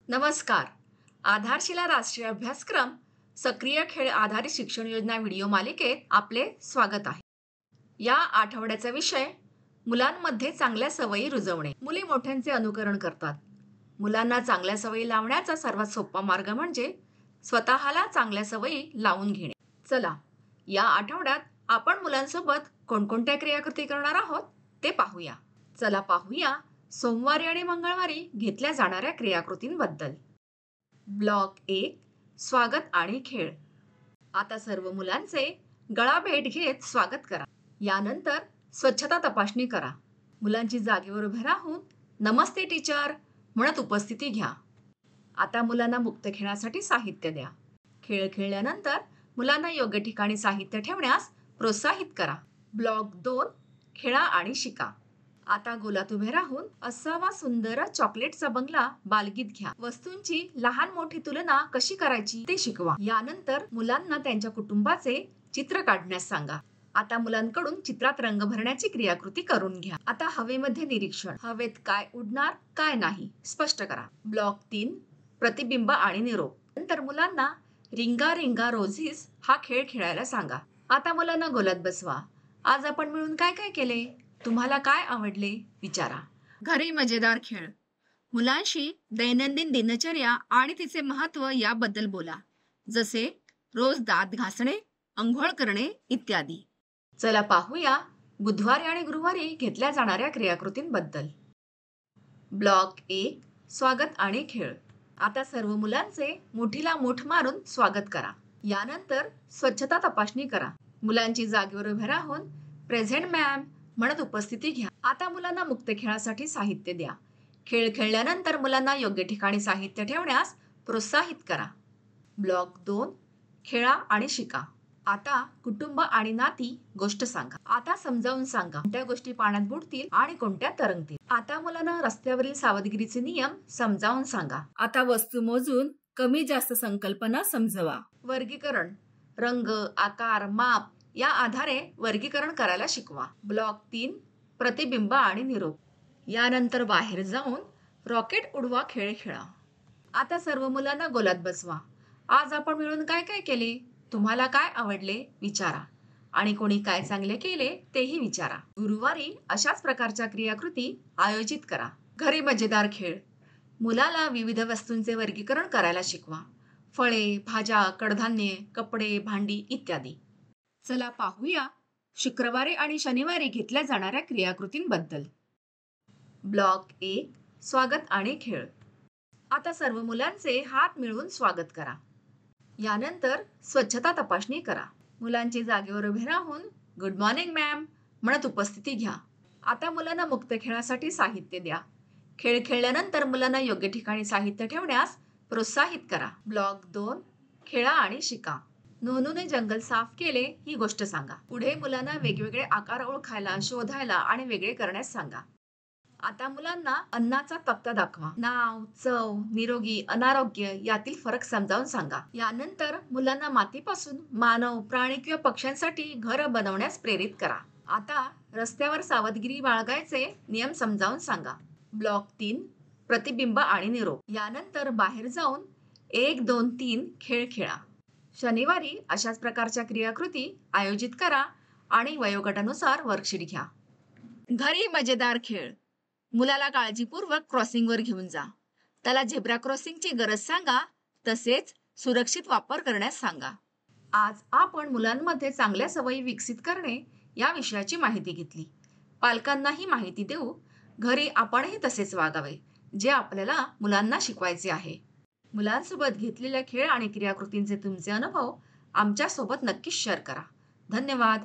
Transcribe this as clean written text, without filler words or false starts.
नमस्कार. आधारशिला राष्ट्रीय अभ्यासक्रम सक्रिय खेळ आधारित शिक्षण योजना व्हिडिओ मालिकेत आपले स्वागत आहे. या आठवड्याचा विषय मुलांमध्ये चांगल्या सवयी रुजवणे. मुले मोठ्यांचे अनुकरण करतात. मुलांना चांगल्या सवयी लावण्याचा सर्वात सोपा मार्ग म्हणजे स्वतःला चांगल्या सवयी लावून घेणे. चला, या आठवड्यात आपण मुलांसोबत कोणकोणत्या क्रियाकृती करणार आहोत ते पाहूया. चला पाहूया सोमवारी आणि मंगळवारी घेतल्या जाणाऱ्या क्रियाकृतींबद्दल. ब्लॉक 1, स्वागत आणि खेळ. आता सर्व मुलांचे गळा भेट घेत स्वागत करा. यानंतर स्वच्छता तपासणी करा. मुलांची जागेवर उभे राहून नमस्ते टीचर म्हणत उपस्थिती घ्या. आता मुलांना मुक्त खेळासाठी साहित्य द्या. खेळ खेळल्यानंतर मुलांना योग्य ठिकाणी साहित्य ठेवण्यास प्रोत्साहित करा. ब्लॉक 2, खेळा आणि शिका. आता गोलात उभे राहून असावा सुंदर चॉकलेटचा बंगला बालगीत घ्या. वस्तूंची लहान मोठी तुलना कशी करायची ते शिकवा. यानंतर मुलांना त्यांच्या कुटुंबाचे चित्र काढण्यास सांगा. आता मुलांकडून चित्रात रंग भरण्याची क्रियाकृती करून घ्या. आता हवेमध्ये निरीक्षण. हवेत काय उडणार काय नाही स्पष्ट करा. ब्लॉक 3, प्रतिबिंब आणि निरोप. नंतर मुलांना रिंगा रिंगा रोझीस हा खेळ खेळायला सांगा. आता मुलांना गोलात बसवा. आज आपण मिळून काय काय केले, तुम्हाला काय आवडले विचारा. घरी मजेदार खेळ. मुलांशी दैनंदिन दिनचर्या आणि तिचे महत्त्व याबद्दल बोला, जसे रोज दात घासणे, अंघोळ करणे इत्यादी. चला पाहूया बुधवारी आणि गुरुवारी घेतल्या जाणाऱ्या क्रियाकृतींबद्दल. ब्लॉक 1, स्वागत आणि खेळ. आता सर्व मुलांचे मुठीला मुठ मारून स्वागत करा. यानंतर स्वच्छता तपासणी करा. मुलांची जागेवर उभे राहून प्रेझेंट मॅम म्हणत उपस्थिती घ्या. आता मुलांना मुक्त खेळासाठी साहित्य द्या. खेळ खेळल्यानंतर मुलांना योग्य ठिकाणी साहित्य ठेवण्यास प्रोत्साहित करा. ब्लॉक 2, खेळा आणि शिका. आता कुटुंब आणि नाती गोष्ट सांगा. आता समजावून सांगा कोणत्या गोष्टी पाण्यात बुडतील आणि कोणत्या तरंगतील. आता मुलांना रस्त्यावरील सावधगिरीचे नियम समजावून सांगा. आता वस्तू मोजून कमी जास्त संकल्पना समजवा. वर्गीकरण. रंग, आकार, माप या आधारे वर्गीकरण करायला शिकवा. ब्लॉक 3, प्रतिबिंब आणि निरोप. यानंतर बाहेर जाऊन रॉकेट उडवा खेळ खेळा. आता सर्व मुलांना गोलात बसवा. आज आपण मिळून काय काय केले, तुम्हाला काय आवडले विचारा आणि कोणी काय चांगले केले तेही विचारा. गुरुवारी अशाच प्रकारच्या क्रियाकृती आयोजित करा. घरी मजेदार खेळ. मुलाला विविध वस्तूंचे वर्गीकरण करायला शिकवा. फळे, भाज्या, कडधान्ये, कपडे, भांडी इत्यादी. चला पाहूया शुक्रवारी आणि शनिवारी घेतल्या जाणाऱ्या क्रियाकृतींबद्दल. ब्लॉक 1, स्वागत आणि खेळ. आता सर्व मुलांचे हात मिळवून स्वागत करा. यानंतर स्वच्छता तपासणी करा. मुलांची जागेवर उभे राहून गुड मॉर्निंग मॅम म्हणत उपस्थिती घ्या. आता मुलांना मुक्त खेळासाठी साहित्य द्या. खेळ खेळल्यानंतर मुलांना योग्य ठिकाणी साहित्य ठेवण्यास प्रोत्साहित करा. ब्लॉक 2, खेळा आणि शिका. नोनूने जंगल साफ केले ही गोष्ट सांगा. पुढे मुलांना वेगवेगळे आकार ओळखायला, शोधायला आणि वेगळे करण्यास सांगा. आता मुलांना अन्नाचा तक्ता दाखवा. नाव, चव, निरोगी, अनारोग्य यातील फरक समजावून सांगा. यानंतर मुलांना मातीपासून मानव, प्राणी किंवा पक्ष्यांसाठी घर बनवण्यास प्रेरित करा. आता रस्त्यावर सावधगिरी बाळगायचे नियम समजावून सांगा. ब्लॉक 3, प्रतिबिंब आणि निरोप. यानंतर बाहेर जाऊन 1, 2, 3 खेळ खेळा. शनिवारी अशाच प्रकारच्या क्रियाकृती आयोजित करा आणि वयोगटानुसार वर्कशीट घ्या. घरी मजेदार खेळ. मुलाला काळजीपूर्वक क्रॉसिंगवर घेऊन जा. त्याला झेब्रा क्रॉसिंगची गरज सांगा, तसेच सुरक्षित वापर करण्यास सांगा. आज आपण मुलांमध्ये चांगल्या सवयी विकसित करणे या विषयाची माहिती घेतली. पालकांनाही माहिती देऊ. घरी आपणही तसेच वागावे, जे आपल्याला मुलांना शिकवायचे आहे. मुलांसोबत घेतलेल्या खेळ आणि क्रियाकृतींचे तुमचे अनुभव आमच्यासोबत नक्कीच शेअर करा. धन्यवाद.